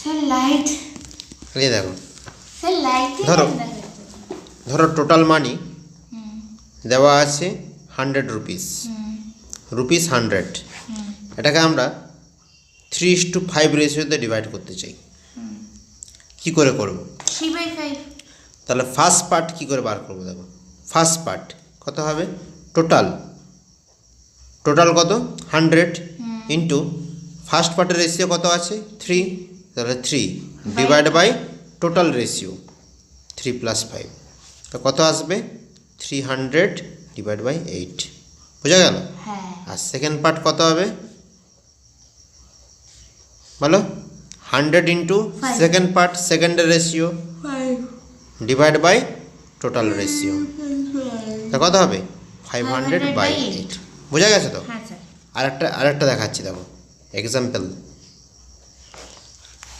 Sir light এই দেখো sir light ধরো টোটাল মানি দেওয়া আছে 100 রুপিস, রুপিস 100। এটাকে আমরা 3:5 রেশিওতে ডিভাইড করতে চাই। কি করে করব? 3/5। তাহলে ফার্স্ট পার্ট কি করে বার করব? দেখো ফার্স্ট পার্ট কত হবে? টোটাল কত? 100 ইন্টু ফার্স্ট পার্টের রেশিও কত আছে? 3। তাহলে 3 ডিভাইড বাই টোটাল রেশিও 3 + 5, তো কত আসবে? 300 ডিভাইড বাই 8। বোঝা গেল? হ্যাঁ। আর সেকেন্ড পার্ট কত হবে বলো? 100 ইন্টু সেকেন্ড পার্ট, সেকেন্ডের ratio 5 divide by total ratio, তা কত হবে? 500/8। বোঝা গেছে তো? হ্যাঁ স্যার। আরেকটা দেখাচ্ছি, দেখো এক্সাম্পল।